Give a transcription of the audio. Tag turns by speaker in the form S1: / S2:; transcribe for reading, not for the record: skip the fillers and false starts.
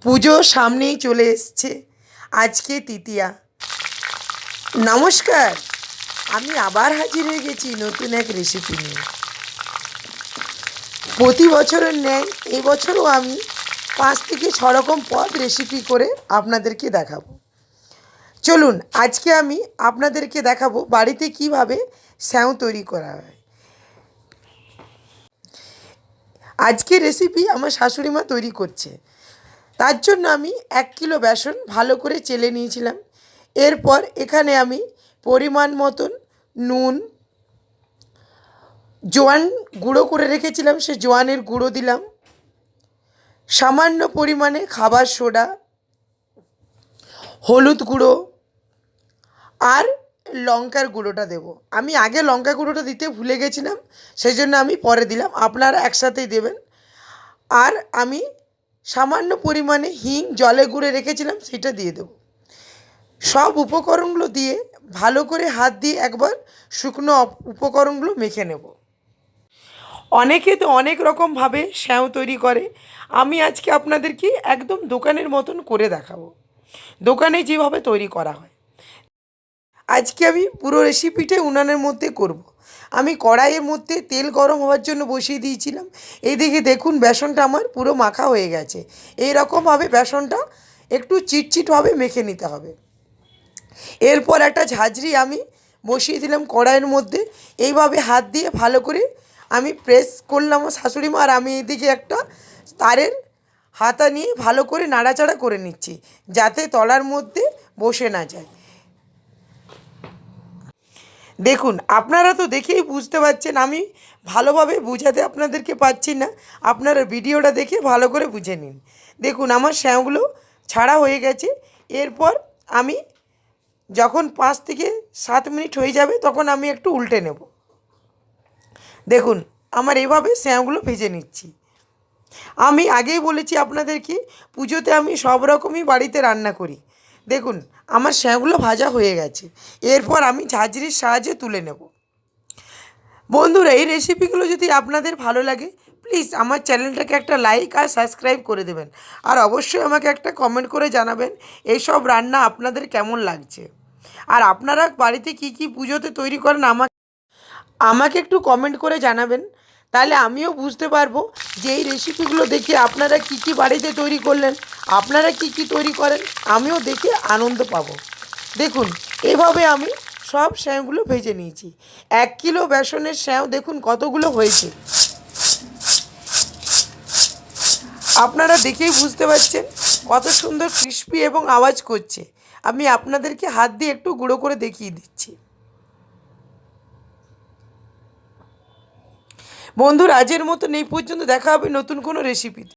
S1: পুজো সামনেই চলে এসছে। আজকে তৃতীয়া। নমস্কার, আমি আবার হাজির হয়ে গেছি নতুন এক রেসিপি নিয়ে। প্রতি বছরের ন্যায় এই বছরও আমি 5 থেকে 6 রকম পদ রেসিপি করে আপনাদেরকে দেখাবো। চলুন, আজকে আমি আপনাদেরকে দেখাবো বাড়িতে কিভাবে স্যাঁউ তৈরি করা হয়। আজকে রেসিপি আমার শাশুড়ি মা তৈরি করছে। তার জন্য আমি 1 কিলো বেসন ভালো করে চেলে নিয়েছিলাম। এরপর এখানে আমি পরিমাণ মতন নুন, জোয়ান গুঁড়ো করে রেখেছিলাম, সে জোয়ানের গুঁড়ো দিলাম, সামান্য পরিমাণে খাবার সোডা, হলুদ গুঁড়ো আর লঙ্কার গুঁড়োটা দেব। আমি আগে লঙ্কা গুঁড়োটা দিতে ভুলে গেছিলাম, সেই জন্য আমি পরে দিলাম, আপনারা একসাথেই দেবেন। আর আমি সামান্য পরিমাণে হিং জলে গুঁড়ে রেখেছিলাম, সেটা দিয়ে দেবো। সব উপকরণগুলো দিয়ে ভালো করে হাত দিয়ে একবার শুকনো উপকরণগুলো মেখে নেব। অনেকে তো অনেক রকমভাবে স্যাঁউ তৈরি করে, আমি আজকে আপনাদেরকে একদম দোকানের মতন করে দেখাবো, দোকানে যেভাবে তৈরি করা হয়। আজকে আমি পুরো রেসিপিটাই উনানের মধ্যে করব। আমি কড়াইয়ের মধ্যে তেল গরম হওয়ার জন্য বসিয়ে দিয়েছিলাম। এইদিকে দেখুন বেসনটা আমার পুরো মাখা হয়ে গেছে। এই রকমভাবে বেসনটা একটু চিটচিটভাবে মেখে নিতে হবে। এরপর একটা ঝাঁঝরি আমি বসিয়ে দিলাম কড়াইয়ের মধ্যে। এইভাবে হাত দিয়ে ভালো করে আমি প্রেস করলাম আমার শাশুড়ি মা, আর আমি এইদিকে একটা তারের হাতা নিয়ে ভালো করে নাড়াচাড়া করে নিচ্ছি, যাতে তলার মধ্যে বসে না যায়। দেখুন, আপনারা তো দেখেই বুঝতে পারছেন, আমি ভালোভাবে বুঝাতে আপনাদেরকে পারছি না, আপনারা ভিডিওটা দেখে ভালো করে বুঝে নিন। দেখুন আমার স্যাঁগুলো ছাড়া হয়ে গেছে। এরপর আমি যখন 5 থেকে 7 মিনিট হয়ে যাবে তখন আমি একটু উল্টে নেব। দেখুন আমার এইভাবে স্যাঁগুলো ভেজে নিচ্ছি। আমি আগেই বলেছি আপনাদেরকে, পুজোতে আমি সব রকমই বাড়িতে রান্না করি। দেখুন আমার স্যাঁগুলো ভাজা হয়ে গেছে। এরপর আমি ঝাঁঝরির সাহায্যে তুলে নেব। বন্ধুরা, এই রেসিপিগুলো যদি আপনাদের ভালো লাগে, প্লিজ আমার চ্যানেলটাকে একটা লাইক আর সাবস্ক্রাইব করে দেবেন। আর অবশ্যই আমাকে একটা কমেন্ট করে জানাবেন এইসব রান্না আপনাদের কেমন লাগছে। আর আপনারা বাড়িতে কি কি পুজোতে তৈরি করেন আমাকে একটু কমেন্ট করে জানাবেন, তাহলে আমিও বুঝতে পারবো যে এই রেসিপিগুলো দেখে আপনারা কি কি বাড়িতে তৈরি করলেন, আপনারা কি কি তৈরি করেন, আমিও দেখে আনন্দ পাবো। দেখুন এভাবে আমি সব স্যাঁগুলো ভেজে নিয়েছি। 1 কিলো বেসনের স্যাঁউ দেখুন কতগুলো হয়েছে, আপনারা দেখেই বুঝতে পারছেন কত সুন্দর ক্রিস্পি এবং আওয়াজ করছে। আমি আপনাদেরকে হাত দিয়ে একটু গুঁড়ো করে দেখিয়ে দিচ্ছি। বন্ধুরা, আজের মতন এই পর্যন্ত, দেখা হবে নতুন কোনো রেসিপিতে।